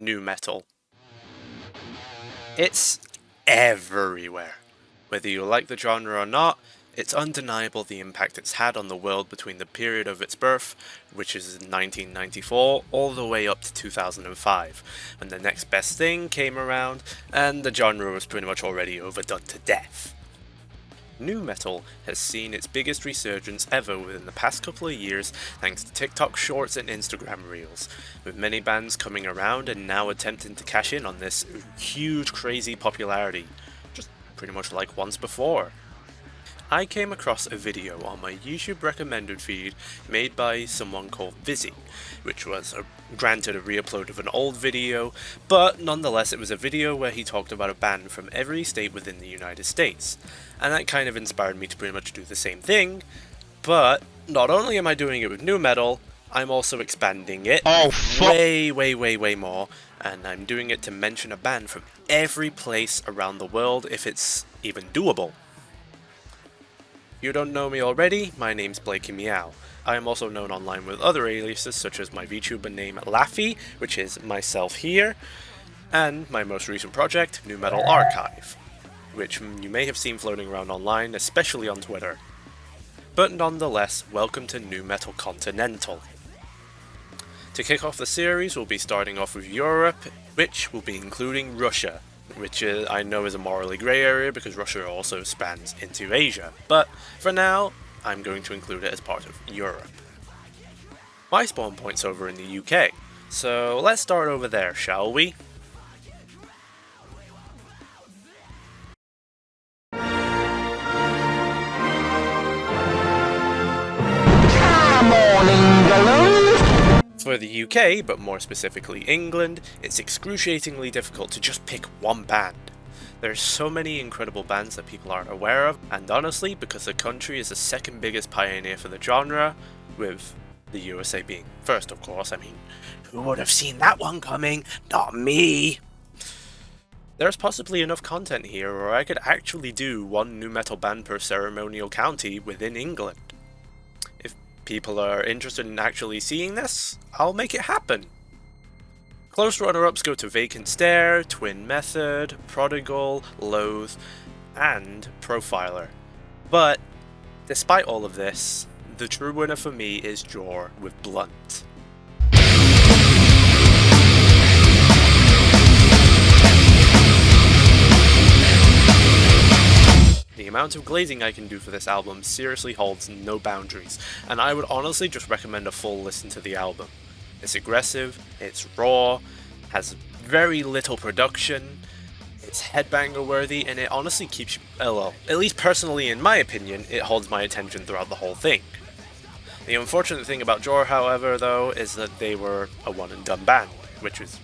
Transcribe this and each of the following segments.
nu metal. It's everywhere. Whether you like the genre or not, it's undeniable the impact it's had on the world between the period of its birth, which is 1994, all the way up to 2005, when the next best thing came around and the genre was pretty much already overdone to death. Nu metal has seen its biggest resurgence ever within the past couple of years thanks to TikTok shorts and Instagram reels, with many bands coming around and now attempting to cash in on this huge crazy popularity, just pretty much like once before. I came across a video on my YouTube recommended feed made by someone called Bizkit, which was granted a re-upload of an old video, but nonetheless it was a video where he talked about a band from every state within the United States, and that kind of inspired me to pretty much do the same thing, but not only am I doing it with nu metal, I'm also expanding it way more, and I'm doing it to mention a band from every place around the world if it's even doable. If you don't know me already, my name's Blakey Meow. I am also known online with other aliases such as my VTuber name Laffey, which is myself here, and my most recent project, Nu Metal Archive, which you may have seen floating around online, especially on Twitter. But nonetheless, welcome to Nu Metal Continental. To kick off the series, we'll be starting off with Europe, which will be including Russia, which I know is a morally grey area because Russia also spans into Asia, but for now, I'm going to include it as part of Europe. My spawn point's over in the UK, so let's start over there, shall we? Come on, England! For the UK, but more specifically England, it's excruciatingly difficult to just pick one band. There are so many incredible bands that people aren't aware of, and honestly, because the country is the second biggest pioneer for the genre, with the USA being first, of course. I mean, who would have seen that one coming? Not me! There's possibly enough content here where I could actually do one nu metal band per ceremonial county within England. If people are interested in actually seeing this, I'll make it happen. Close runner-ups go to Vacant Stare, Twin Method, Prodigal, Loathe, and Profiler. But, despite all of this, the true winner for me is Jor with Blunt. The amount of glazing I can do for this album seriously holds no boundaries, and I would honestly just recommend a full listen to the album. It's aggressive, it's raw, has very little production, it's headbanger worthy, and it honestly keeps you, well, at least personally in my opinion, it holds my attention throughout the whole thing. The unfortunate thing about Jor, however, though, is that they were a one and done band, which is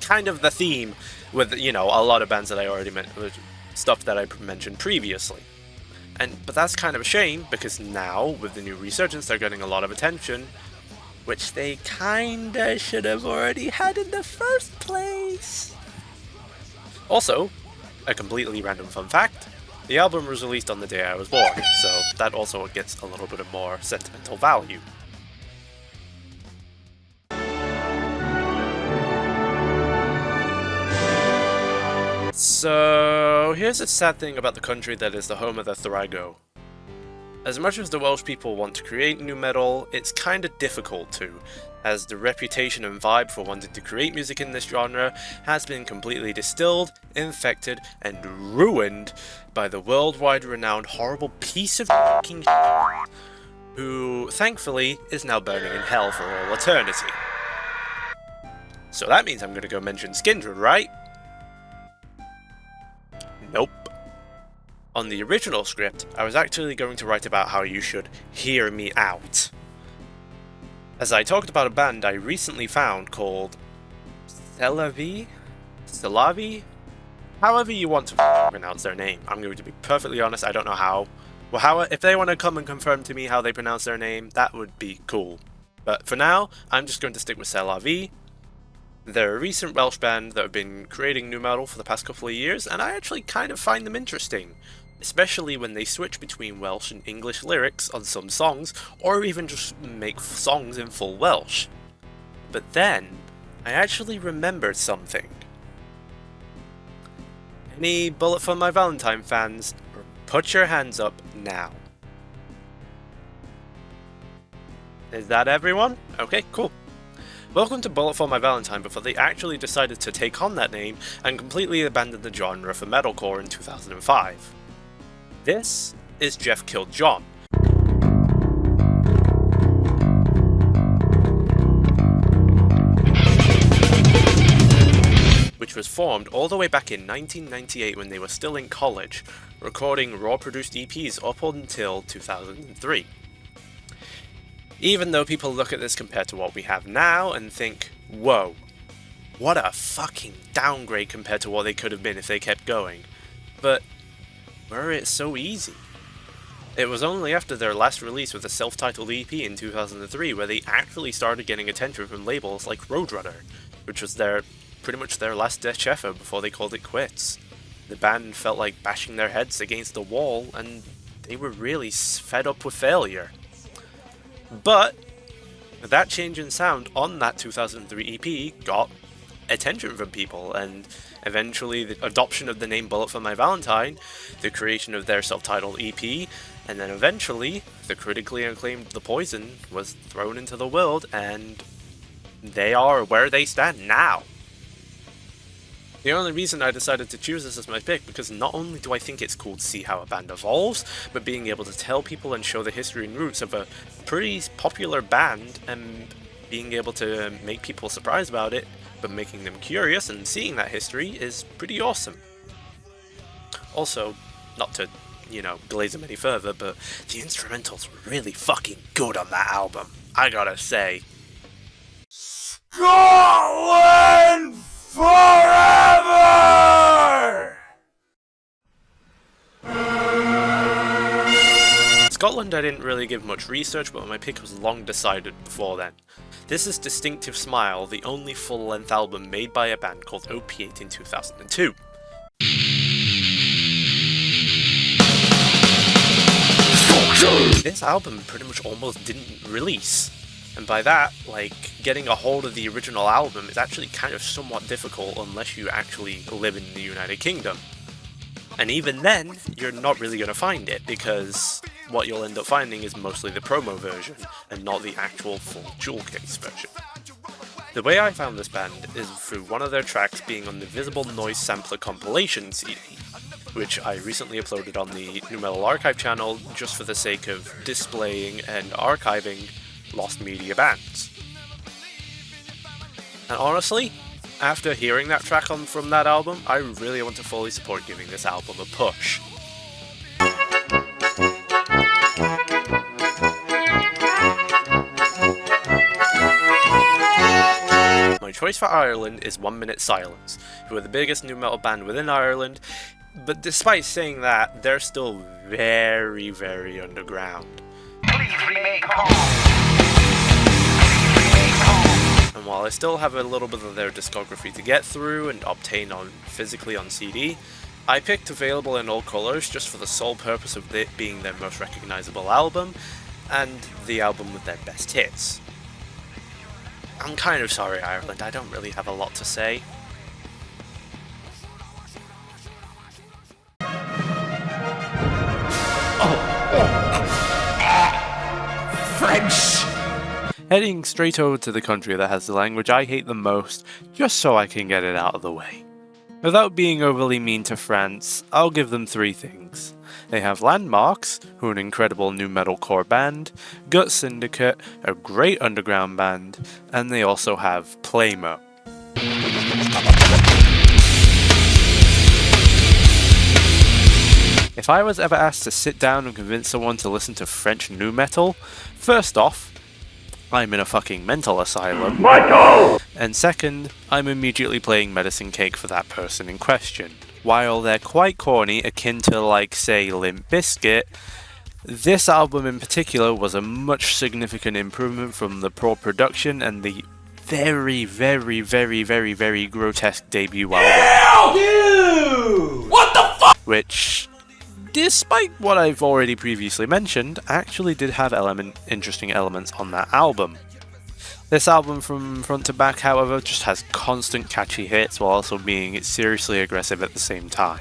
kind of the theme with, you know, a lot of bands that I already mentioned, stuff that I mentioned previously. But that's kind of a shame, because now, with the new resurgence, they're getting a lot of attention, which they kinda should have already had in the first place. Also, a completely random fun fact, the album was released on the day I was born, so that also gets a little bit of more sentimental value. So, here's a sad thing about the country that is the home of the Thrago. As much as the Welsh people want to create nu metal, it's kinda difficult to, as the reputation and vibe for wanting to create music in this genre has been completely distilled, infected, and ruined by the worldwide renowned horrible piece of f***ing shit, who, thankfully, is now burning in hell for all eternity. So that means I'm gonna go mention Skindred, right? Nope. On the original script, I was actually going to write about how you should hear me out. As I talked about a band I recently found called Selavi? However you want to pronounce their name. I'm going to be perfectly honest, I don't know how. Well, if they want to come and confirm to me how they pronounce their name, that would be cool. But for now, I'm just going to stick with Selavi. They're a recent Welsh band that have been creating nu metal for the past couple of years, and I actually kind of find them interesting, especially when they switch between Welsh and English lyrics on some songs, or even just make songs in full Welsh. But then, I actually remembered something. Any Bullet for My Valentine fans, put your hands up now. Is that everyone? Okay, cool. Welcome to Bullet for My Valentine before they actually decided to take on that name and completely abandon the genre for metalcore in 2005. This is Jeff Killed John. Which was formed all the way back in 1998 when they were still in college, recording raw-produced EPs up until 2003. Even though people look at this compared to what we have now and think, whoa, what a fucking downgrade compared to what they could have been if they kept going. But were it so easy? It was only after their last release with a self-titled EP in 2003 where they actually started getting attention from labels like Roadrunner, which was pretty much their last ditch effort before they called it quits. The band felt like bashing their heads against the wall and they were really fed up with failure. But that change in sound on that 2003 EP got attention from people, and eventually the adoption of the name Bullet for My Valentine, the creation of their self-titled EP, and then eventually the critically acclaimed The Poison was thrown into the world, and they are where they stand now. The only reason I decided to choose this as my pick because not only do I think it's cool to see how a band evolves, but being able to tell people and show the history and roots of a pretty popular band and being able to make people surprised about it, but making them curious and seeing that history is pretty awesome. Also, not to, glaze them any further, but the instrumentals were really fucking good on that album, I gotta say. Scotland forever! Scotland I didn't really give much research, but my pick was long decided before then. This is Distinctive Smile, the only full-length album made by a band called Opiate in 2002. This album pretty much almost didn't release. And by that, getting a hold of the original album is actually kind of somewhat difficult unless you actually live in the United Kingdom. And even then, you're not really going to find it, because what you'll end up finding is mostly the promo version, and not the actual full jewel case version. The way I found this band is through one of their tracks being on the Visible Noise Sampler compilation CD, which I recently uploaded on the Numetal Archive channel just for the sake of displaying and archiving lost media bands. And honestly, after hearing that track from that album, I really want to fully support giving this album a push. My choice for Ireland is 1 Minute Silence, who are the biggest nu metal band within Ireland, but despite saying that, they're still very, very underground. Please remain calm. And while I still have a little bit of their discography to get through and obtain physically on CD, I picked Available in All Colours just for the sole purpose of it being their most recognisable album, and the album with their best hits. I'm kind of sorry, Ireland, I don't really have a lot to say. French! Heading straight over to the country that has the language I hate the most, just so I can get it out of the way. Without being overly mean to France, I'll give them 3 things. They have Landmarks, who are an incredible nu metalcore band, Gut Syndicate, a great underground band, and they also have Playmo. If I was ever asked to sit down and convince someone to listen to French nu metal, first off, I'm in a fucking mental asylum. Michael! And second, I'm immediately playing medicine cake for that person in question. While they're quite corny, akin to say Limp Bizkit, this album in particular was a much significant improvement from the poor production and the very, very, very, very, very grotesque debut album. Dude! What the fuck? Which, despite what I've already previously mentioned, actually did have interesting elements on that album. This album from front to back, however, just has constant catchy hits while also being seriously aggressive at the same time.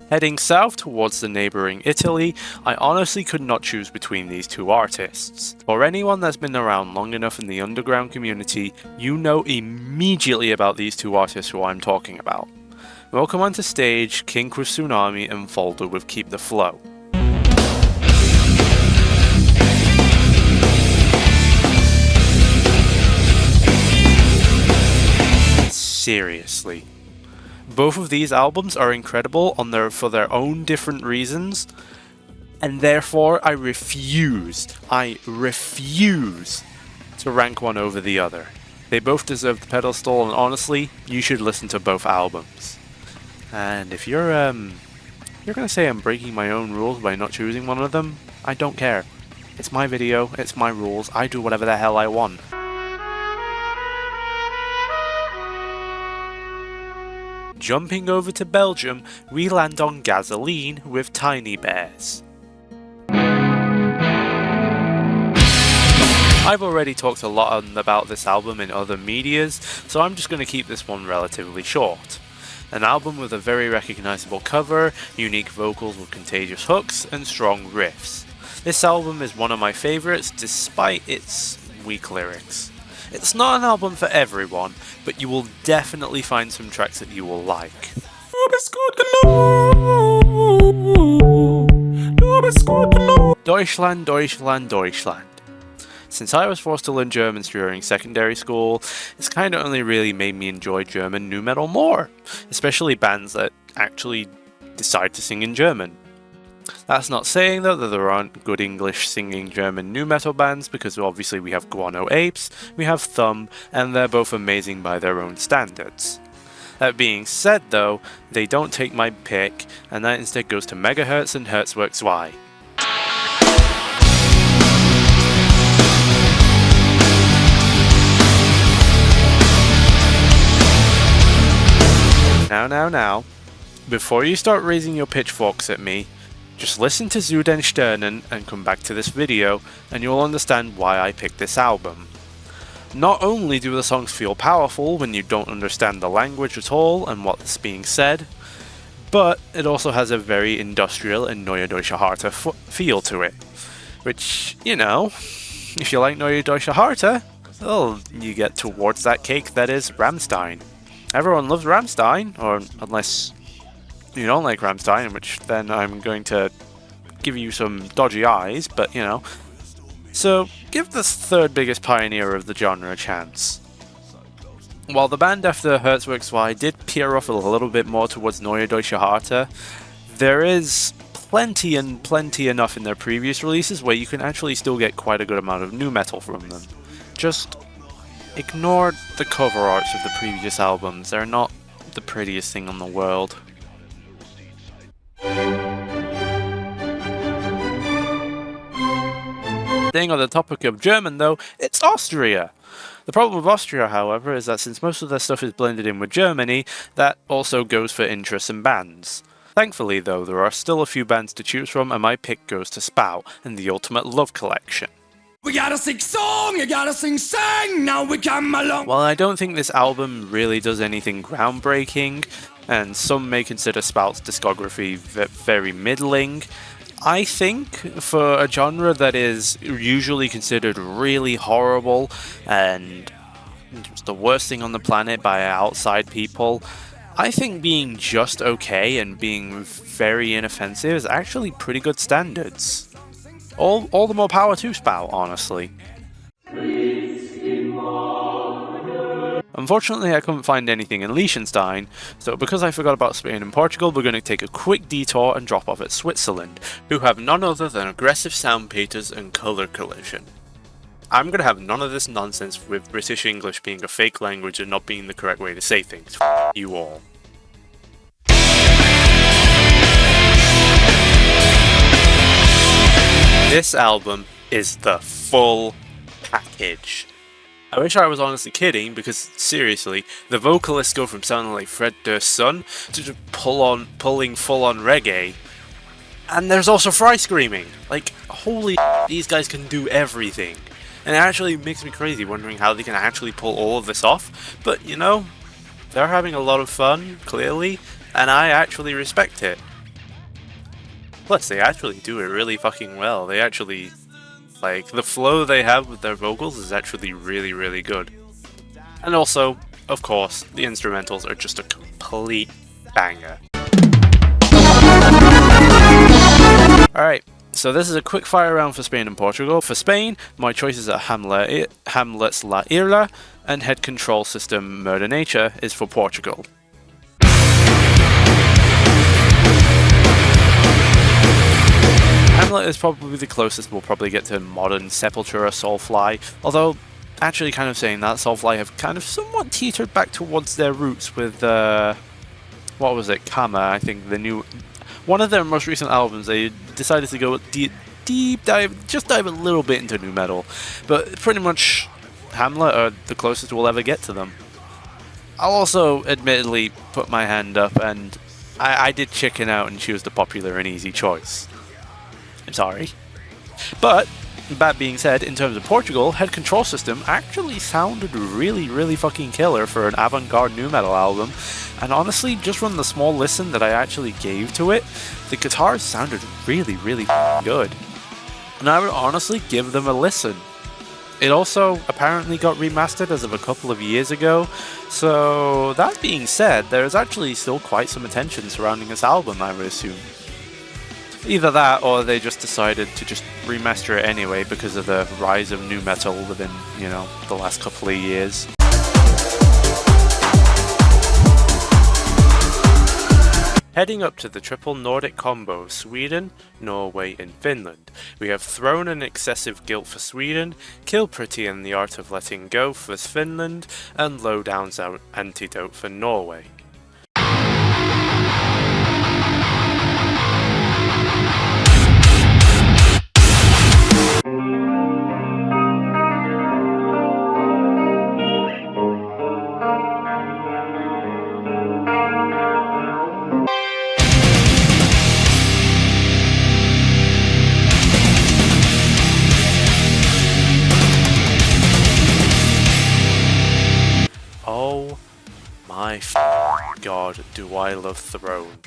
Heading south towards the neighbouring Italy, I honestly could not choose between these two artists. For anyone that's been around long enough in the underground community, you know immediately about these two artists who I'm talking about. Welcome onto stage, Kink with Tsunami and Folder with Keep the Flow. Seriously. Both of these albums are incredible for their own different reasons, and therefore I refuse to rank one over the other. They both deserve the pedestal, and honestly, you should listen to both albums. And if you're gonna say I'm breaking my own rules by not choosing one of them, I don't care. It's my video, it's my rules, I do whatever the hell I want. Jumping over to Belgium, we land on Gasoline with Tiny Bears. I've already talked a lot about this album in other medias, so I'm just going to keep this one relatively short. An album with a very recognisable cover, unique vocals with contagious hooks, and strong riffs. This album is one of my favourites despite its weak lyrics. It's not an album for everyone, but you will definitely find some tracks that you will like. Deutschland, Deutschland, Deutschland. Since I was forced to learn German during secondary school, it's kind of only really made me enjoy German nu metal more, especially bands that actually decide to sing in German. That's not saying though that there aren't good English singing German nu metal bands, because obviously we have Guano Apes, we have Thumb, and they're both amazing by their own standards. That being said though, they don't take my pick, and that instead goes to Megahertz and Herzwerk 2. Now, before you start raising your pitchforks at me, just listen to Zu den Sternen and come back to this video, and you'll understand why I picked this album. Not only do the songs feel powerful when you don't understand the language at all and what's being said, but it also has a very industrial and Neue Deutsche Harte feel to it. Which, you know, if you like Neue Deutsche Harte, well, you get towards that cake that is Rammstein. Everyone loves Rammstein, or unless you don't like Rammstein, in which then I'm going to give you some dodgy eyes, but you know. So, give this third biggest pioneer of the genre a chance. While the band after Herzwerk 2 did peer off a little bit more towards Neue Deutsche Harte, there is plenty enough in their previous releases where you can actually still get quite a good amount of nu metal from them. Just ignore the cover arts of the previous albums, they're not the prettiest thing in the world. Staying on the topic of German though, it's Austria! The problem with Austria, however, is that since most of their stuff is blended in with Germany, that also goes for interests and bands. Thankfully though, there are still a few bands to choose from, and my pick goes to Spout and the Ultimate Love Collection. We gotta sing song, you gotta sing sang, now we come along. While I don't think this album really does anything groundbreaking, and some may consider Spout's discography very middling, I think for a genre that is usually considered really horrible and just the worst thing on the planet by outside people, I think being just okay and being very inoffensive is actually pretty good standards. All the more power to Spout, honestly. Unfortunately, I couldn't find anything in Liechtenstein, so because I forgot about Spain and Portugal, we're going to take a quick detour and drop off at Switzerland, who have none other than aggressive sound paters and colour collision. I'm going to have none of this nonsense with British English being a fake language and not being the correct way to say things. F you all. This album is the full package. I wish I was honestly kidding, because seriously, the vocalists go from sounding like Fred Durst's son to just pulling full-on reggae. And there's also Fry screaming. Like, holy these guys can do everything. And it actually makes me crazy wondering how they can actually pull all of this off. But, you know, they're having a lot of fun, clearly, and I actually respect it. Plus, they actually do it really fucking well. They actually, like, the flow they have with their vocals is actually really, really good. And also, of course, the instrumentals are just a complete banger. Alright, so this is a quick fire round for Spain and Portugal. For Spain, my choices are Hamlet's La Isla and Head Control System Murder Nature is for Portugal. Hamlet is probably the closest we'll probably get to modern Sepultura Soulfly, although actually kind of saying that, Soulfly have kind of somewhat teetered back towards their roots with, what was it, Kama, I think the new... One of their most recent albums, they decided to go deep dive, just dive a little bit into nu metal, but pretty much Hamlet are the closest we'll ever get to them. I'll also admittedly put my hand up, and I did chicken out and choose the popular and easy choice. I'm sorry. But, that being said, in terms of Portugal, Head Control System actually sounded really, really fucking killer for an avant-garde nu metal album. And honestly, just from the small listen that I actually gave to it, the guitars sounded really, really good. And I would honestly give them a listen. It also apparently got remastered as of a couple of years ago, so that being said, there is actually still quite some attention surrounding this album, I would assume. Either that, or they just decided to just remaster it anyway because of the rise of nu metal within, you know, the last couple of years. Heading up to the triple Nordic combo of Sweden, Norway and Finland, we have Throne and Excessive Guilt for Sweden, Kill Pretty and the Art of Letting Go for Finland, and Lowdown's Antidote for Norway. Oh my god, do I love Throne.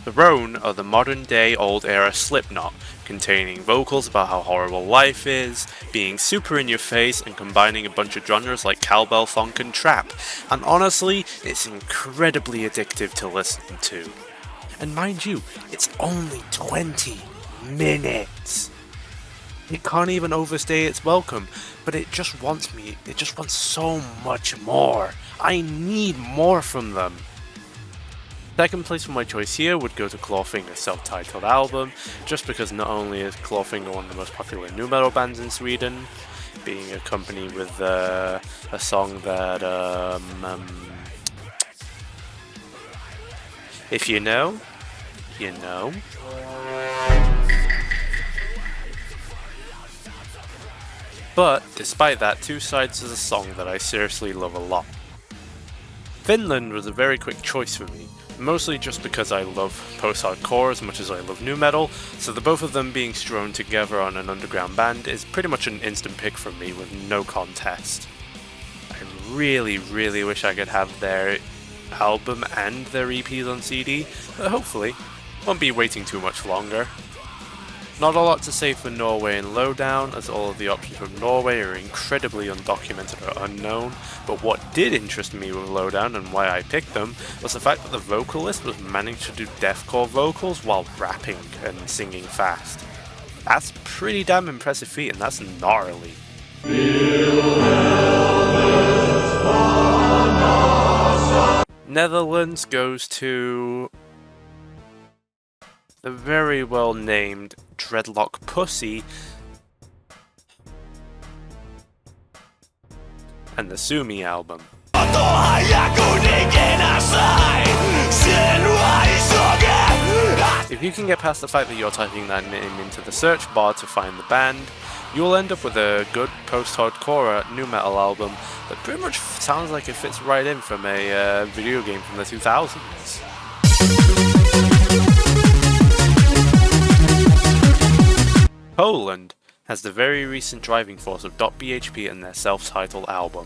Throne are the modern day old era Slipknot, containing vocals about how horrible life is, being super in your face and combining a bunch of genres like cowbell, funk and trap. And honestly, it's incredibly addictive to listen to. And mind you, it's only 20 minutes. It can't even overstay its welcome, but it just wants so much more. I need more from them. Second place for my choice here would go to Clawfinger's self-titled album, just because not only is Clawfinger one of the most popular nu metal bands in Sweden, being accompanied with a song that, if you know, you know. But, despite that, Two Sides is a song that I seriously love a lot. Finland was a very quick choice for me, mostly just because I love post-hardcore as much as I love nu metal, so the both of them being strewn together on an underground band is pretty much an instant pick for me with no contest. I really, really wish I could have their album and their EPs on CD, but hopefully, won't be waiting too much longer. Not a lot to say for Norway and Lowdown, as all of the options from Norway are incredibly undocumented or unknown, but what did interest me with Lowdown and why I picked them was the fact that the vocalist was managing to do deathcore vocals while rapping and singing fast. That's a pretty damn impressive feat, and that's gnarly. Netherlands goes to the very well named Dreadlock Pussy and the Sumi album. If you can get past the fact that you're typing that name into the search bar to find the band, you'll end up with a good post-hardcore nu metal album that pretty much sounds like it fits right in from a video game from the 2000s. Poland has the very recent driving force of .bhp and their self-titled album.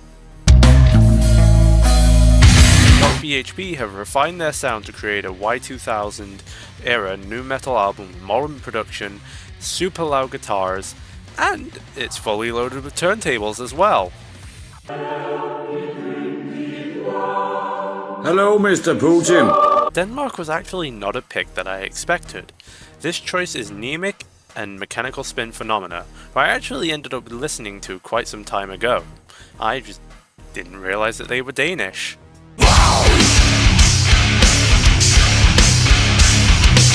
.bhp have refined their sound to create a Y2000 era nu metal album with modern production, super loud guitars, and it's fully loaded with turntables as well. Hello, Mr. Putin. Denmark was actually not a pick that I expected. This choice is Nemec and Mechanical Spin Phenomena, who I actually ended up listening to quite some time ago. I just didn't realize that they were Danish.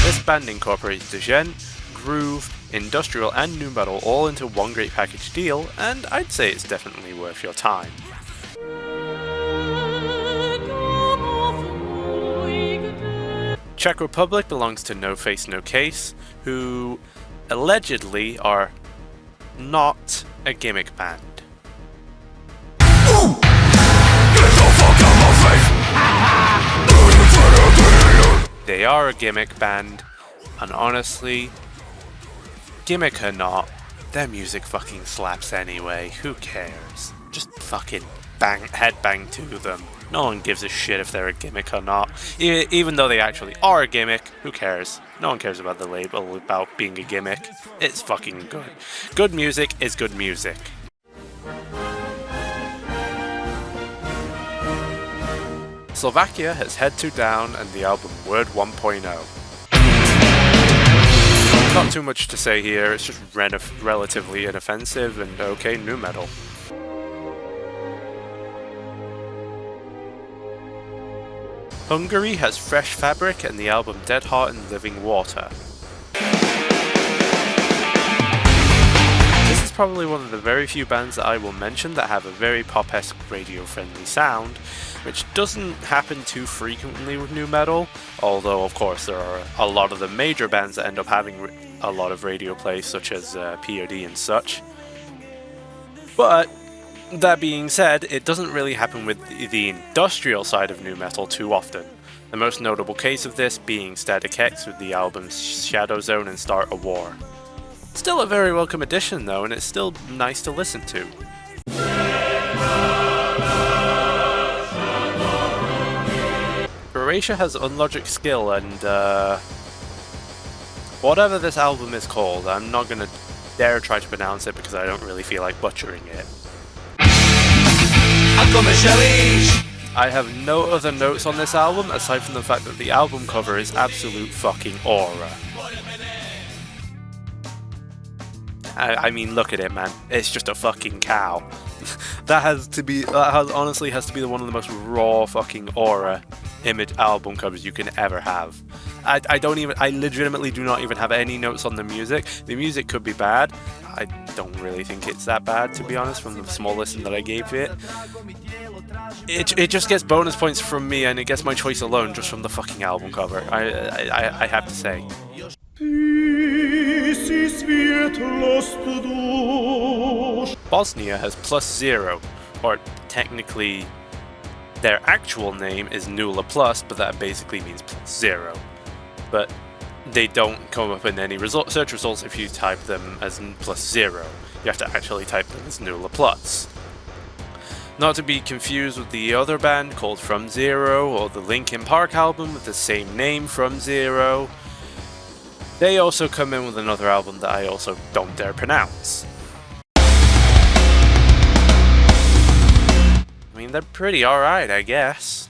This band incorporates djent, groove, industrial and nu metal all into one great package deal, and I'd say it's definitely worth your time. Czech Republic belongs to No Face No Case, who allegedly are not a gimmick band. They are a gimmick band, and honestly, gimmick or not, their music fucking slaps anyway, who cares? Just fucking headbang to them. No one gives a shit if they're a gimmick or not. Even though they actually are a gimmick, who cares? No one cares about the label about being a gimmick. It's fucking good. Good music is good music. Slovakia has Head 2 Down and the album Word 1.0. Not too much to say here, it's just relatively inoffensive and okay nu metal. Hungary has Fresh Fabric and the album Dead Heart and Living Water. This is probably one of the very few bands that I will mention that have a very pop-esque radio-friendly sound, which doesn't happen too frequently with nu metal, although of course there are a lot of the major bands that end up having a lot of radio play, such as POD and such. But that being said, it doesn't really happen with the industrial side of nu metal too often. The most notable case of this being Static X with the albums Shadow Zone and Start a War. Still a very welcome addition though, and it's still nice to listen to. Croatia has Unlogic Skill and whatever this album is called, I'm not gonna dare try to pronounce it because I don't really feel like butchering it. I have no other notes on this album aside from the fact that the album cover is absolute fucking aura. I mean, look at it, man. It's just a fucking cow. That honestly has to be one of the most raw fucking aura image album covers you can ever have. I legitimately do not even have any notes on the music. The music could be bad. I don't really think it's that bad, to be honest, from the small listen that I gave it. It just gets bonus points from me, and it gets my choice alone just from the fucking album cover. I have to say. Bosnia has +0, or technically their actual name is Nula Plus, but that basically means +0. But they don't come up in any search results if you type them as +0. You have to actually type them as Nula Plus. Not to be confused with the other band called From Zero, or the Linkin Park album with the same name, From Zero. They also come in with another album that I also don't dare pronounce. I mean, they're pretty alright, I guess.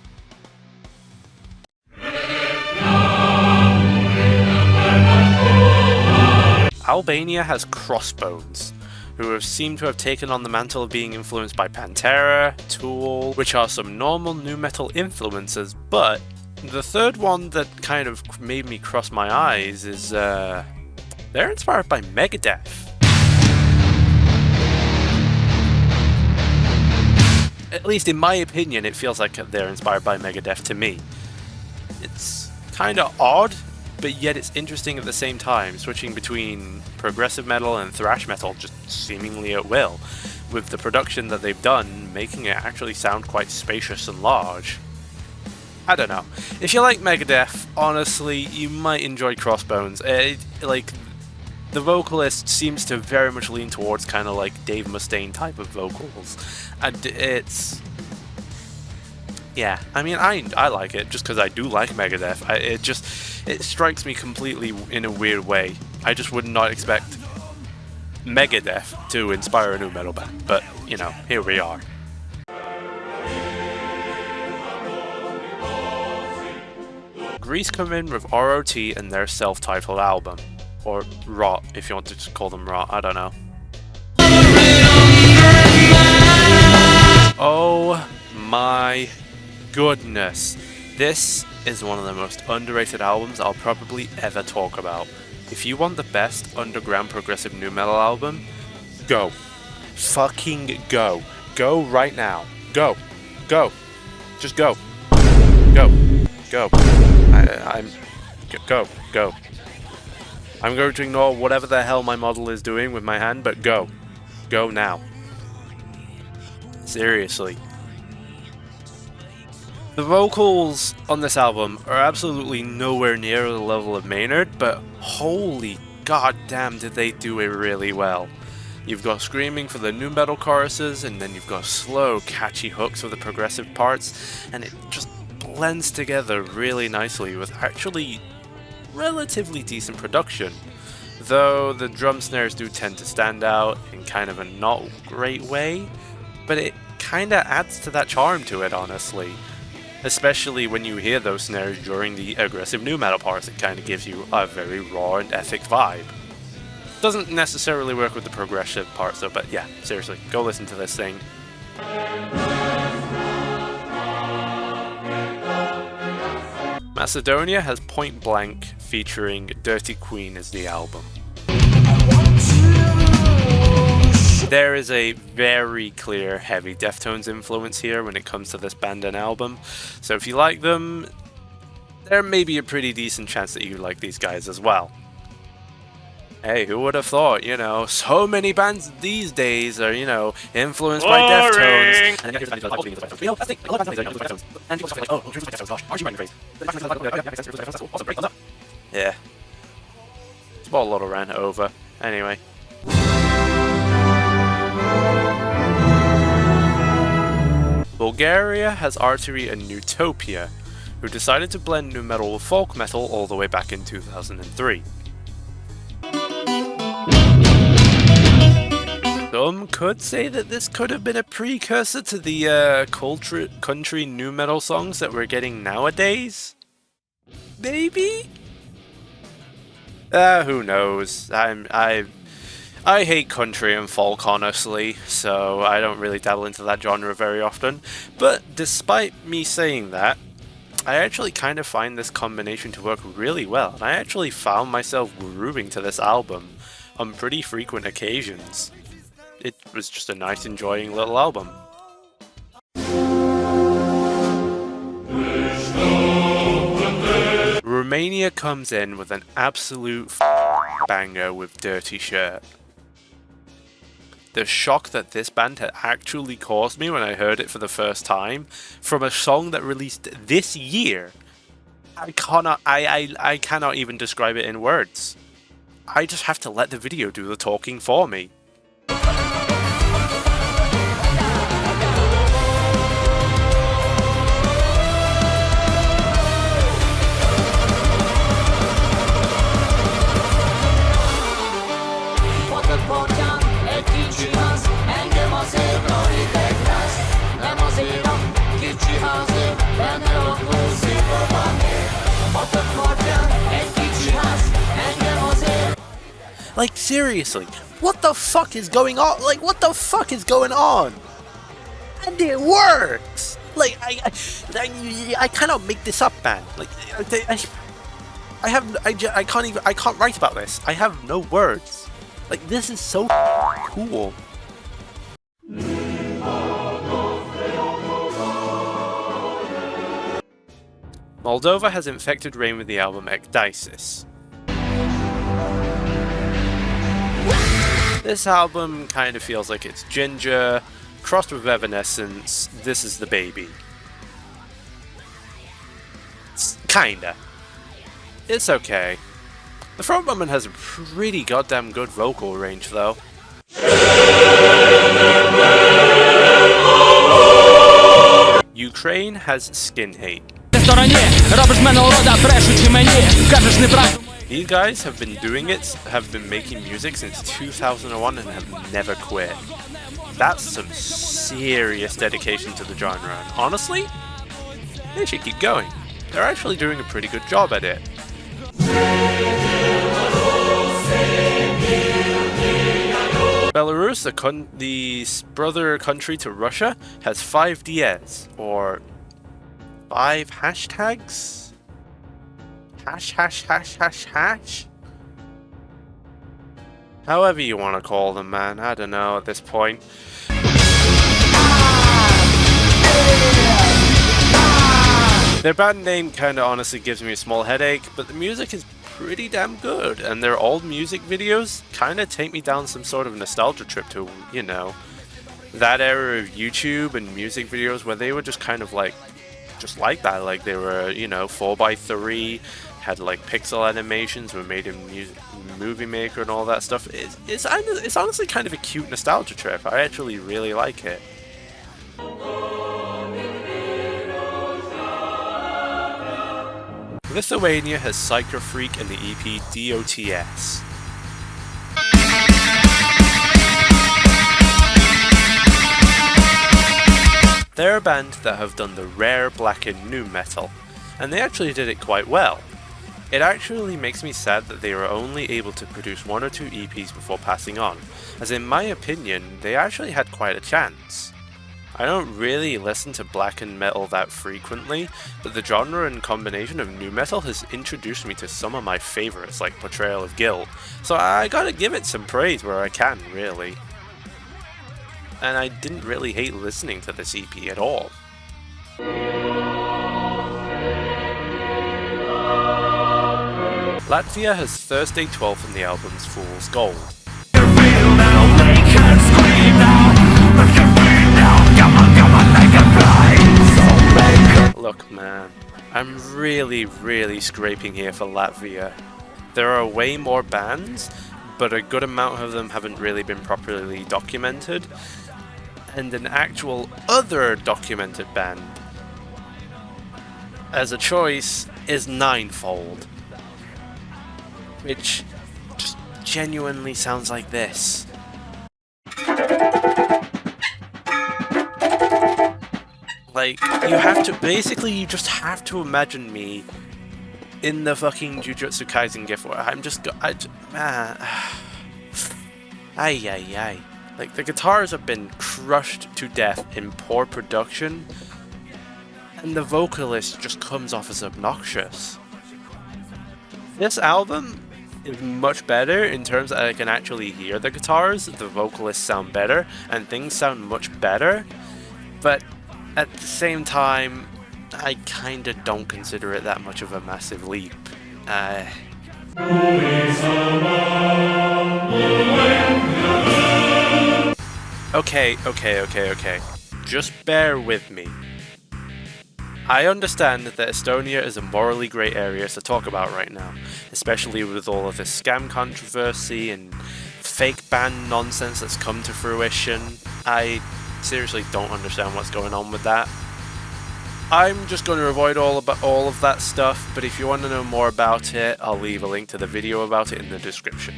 Albania has Crossbones, who have seemed to have taken on the mantle of being influenced by Pantera, Tool, which are some normal nu metal influences, but the third one that kind of made me cross my eyes is, they're inspired by Megadeth. At least in my opinion, it feels like they're inspired by Megadeth to me. It's kinda odd, but yet it's interesting at the same time, switching between progressive metal and thrash metal just seemingly at will, with the production that they've done making it actually sound quite spacious and large. I don't know. If you like Megadeth, honestly, you might enjoy Crossbones. The vocalist seems to very much lean towards kind of like Dave Mustaine type of vocals, and it's, yeah, I mean, I like it just because I do like Megadeth. It strikes me completely in a weird way. I just would not expect Megadeth to inspire a new metal band, but you know, here we are. Grease come in with ROT and their self-titled album, or Rot if you want to just call them Rot, I don't know. Oh my goodness, this is one of the most underrated albums I'll probably ever talk about. If you want the best underground progressive nu metal album, go. Fucking go. Go right now. Go. Go. Just go. Go. Go. Go. I'm going to ignore whatever the hell my model is doing with my hand, but go. Go now. Seriously. The vocals on this album are absolutely nowhere near the level of Maynard, but holy goddamn did they do it really well. You've got screaming for the nu metal choruses, and then you've got slow, catchy hooks for the progressive parts, and it just blends together really nicely with actually relatively decent production. Though the drum snares do tend to stand out in kind of a not great way, but it kinda adds to that charm to it, honestly. Especially when you hear those snares during the aggressive nu metal parts, it kind of gives you a very raw and epic vibe. Doesn't necessarily work with the progressive parts though, but yeah, seriously, go listen to this thing. Macedonia has Point Blank featuring Dirty Queen as the album. There is a very clear heavy Deftones influence here when it comes to this band and album, so if you like them, there may be a pretty decent chance that you like these guys as well. Hey, who would have thought, you know, so many bands these days are, you know, influenced by Deftones. Yeah. It's about a lot of rant over. Anyway. Bulgaria has Artery and Utopia, who decided to blend nu metal with folk metal all the way back in 2003. Some could say that this could have been a precursor to the country nu metal songs that we're getting nowadays? Maybe? Who knows? I hate country and folk, honestly, so I don't really dabble into that genre very often. But despite me saying that, I actually kind of find this combination to work really well, and I actually found myself grooving to this album on pretty frequent occasions. It was just a nice, enjoying little album. Romania comes in with an absolute banger with Dirty Shirt. The shock that this band had actually caused me when I heard it for the first time from a song that released this year, I cannot even describe it in words. I just have to let the video do the talking for me. Like, seriously, what the fuck is going on? Like, what the fuck is going on? And it works! Like, I cannot make this up, man. Like, I can't write about this. I have no words. Like, this is so cool. Moldova has Infected Rain with the album Ecdysis. This album kind of feels like it's Ginger, crossed with Evanescence. This is the baby. Kinda. It's okay. The frontwoman has a pretty goddamn good vocal range though. Ukraine has skin hate. These guys have been making music since 2001 and have never quit. That's some serious dedication to the genre, and honestly, they should keep going. They're actually doing a pretty good job at it. Belarus, the brother country to Russia, has 5 diez, or 5 hashtags? Hash. However you want to call them, man. I don't know at this point. Their band name kinda honestly gives me a small headache, but the music is pretty damn good, and their old music videos kinda take me down some sort of nostalgia trip to, you know, that era of YouTube and music videos where they were just kind of like, just like that, like they were, you know, 4x3, had like pixel animations, were made in Movie Maker and all that stuff. It's honestly kind of a cute nostalgia trip. I actually really like it. Lithuania has Psycho Freak and the EP DOTS. They're a band that have done the rare blackened nu metal, and they actually did it quite well. It actually makes me sad that they were only able to produce 1 or 2 EPs before passing on, as in my opinion, they actually had quite a chance. I don't really listen to blackened metal that frequently, but the genre and combination of nu metal has introduced me to some of my favorites like Portrayal of Guilt, so I gotta give it some praise where I can, really. And I didn't really hate listening to this EP at all. Latvia has Thursday 12th on the album's Fool's Gold. Look man, I'm really scraping here for Latvia. There are way more bands, but a good amount of them haven't really been properly documented, and an actual other documented band as a choice is Ninefold, which just genuinely sounds like this. Like, you just have to imagine me in the fucking Jujutsu Kaisen GIF where ay. Like, the guitars have been crushed to death in poor production, and the vocalist just comes off as obnoxious. This album is much better in terms that I can actually hear the guitars, the vocalists sound better, and things sound much better, but at the same time, I kinda don't consider it that much of a massive leap. Okay. Just bear with me. I understand that Estonia is a morally grey area to talk about right now, especially with all of this scam controversy and fake ban nonsense that's come to fruition. I seriously don't understand what's going on with that. I'm just going to avoid all of that stuff, but if you want to know more about it, I'll leave a link to the video about it in the description.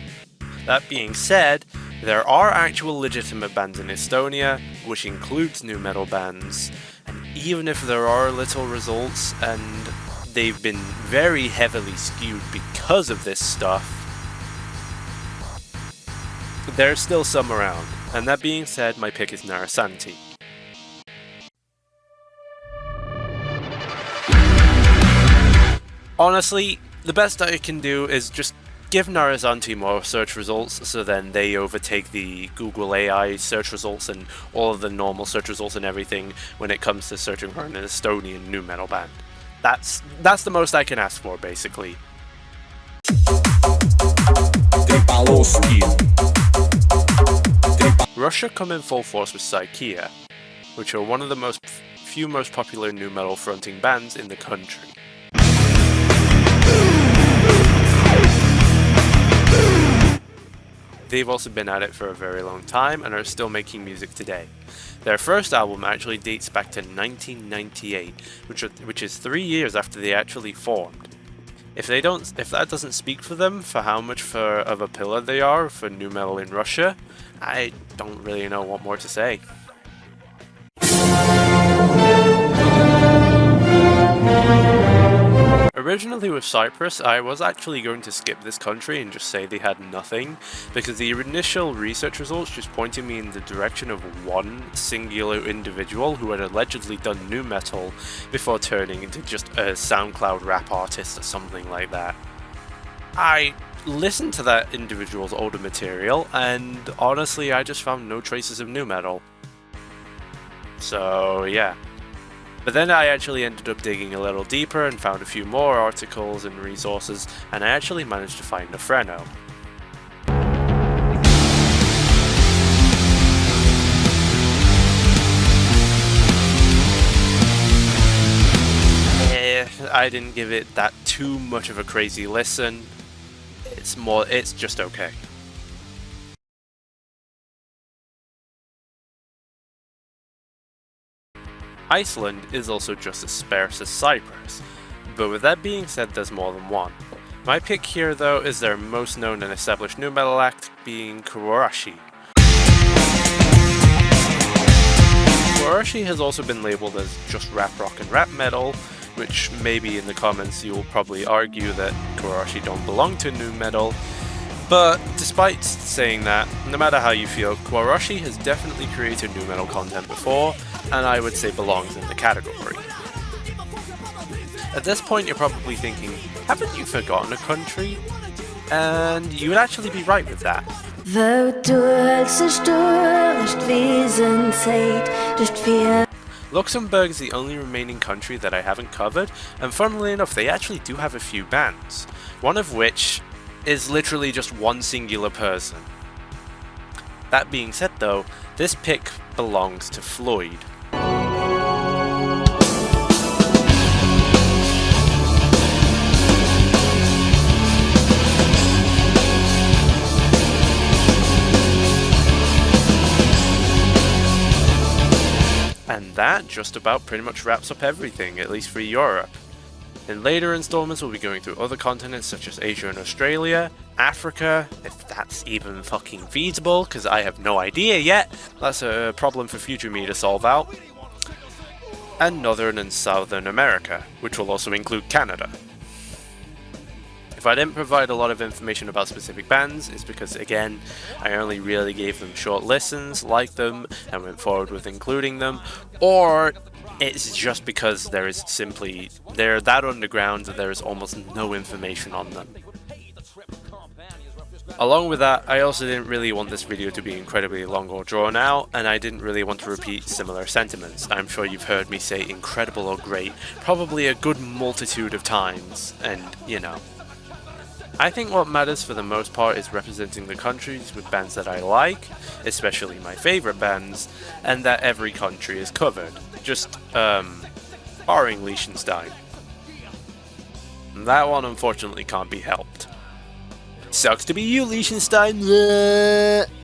That being said, there are actual legitimate bands in Estonia, which includes nu metal bands, and even if there are little results, and they've been very heavily skewed because of this stuff, there's still some around. And that being said, my pick is Narasanti. Honestly, the best I can do is just give Narasanti more search results, so then they overtake the Google AI search results and all of the normal search results and everything when it comes to searching for an Estonian nu metal band. That's the most I can ask for, basically. Russia come in full force with Psychia, which are one of the few most popular nu metal fronting bands in the country. they've also been at it for a very long time and are still making music today. Their first album actually dates back to 1998, which is 3 years after they actually formed. If that doesn't speak for them for how much of a pillar they are for nu metal in Russia, I don't really know what more to say. Originally with Cyprus, I was actually going to skip this country and just say they had nothing, because the initial research results just pointed me in the direction of one singular individual who had allegedly done nu metal before turning into just a SoundCloud rap artist or something like that. I listened to that individual's older material, and honestly I just found no traces of nu metal. So yeah. But then I actually ended up digging a little deeper and found a few more articles and resources, and I actually managed to find a Freno. I didn't give it that too much of a crazy listen. It's just okay. Iceland is also just as sparse as Cyprus, but with that being said, there's more than one. My pick here though is their most known and established nu metal act, being Kurashi. Kurashi has also been labelled as just rap rock and rap metal, which maybe in the comments you'll probably argue that Kurashi don't belong to nu metal. But despite saying that, no matter how you feel, Kurashi has definitely created nu metal content before, and I would say belongs in the category. At this point you're probably thinking, haven't you forgotten a country? And you would actually be right with that. Luxembourg is the only remaining country that I haven't covered, and funnily enough they actually do have a few bands, one of which is literally just one singular person. That being said though, this pick belongs to Floyd. And that just about pretty much wraps up everything, at least for Europe. In later installments we'll be going through other continents such as Asia and Australia, Africa, if that's even fucking feasible, because I have no idea yet, that's a problem for future me to solve out, and Northern and Southern America, which will also include Canada. If I didn't provide a lot of information about specific bands, it's because again, I only really gave them short listens, liked them, and went forward with including them, or it's just because they're that underground that there is almost no information on them. Along with that, I also didn't really want this video to be incredibly long or drawn out, and I didn't really want to repeat similar sentiments. I'm sure you've heard me say incredible or great probably a good multitude of times, and you know. I think what matters for the most part is representing the countries with bands that I like, especially my favourite bands, and that every country is covered. Just, barring Liechtenstein. That one unfortunately can't be helped. Sucks to be you, Liechtenstein!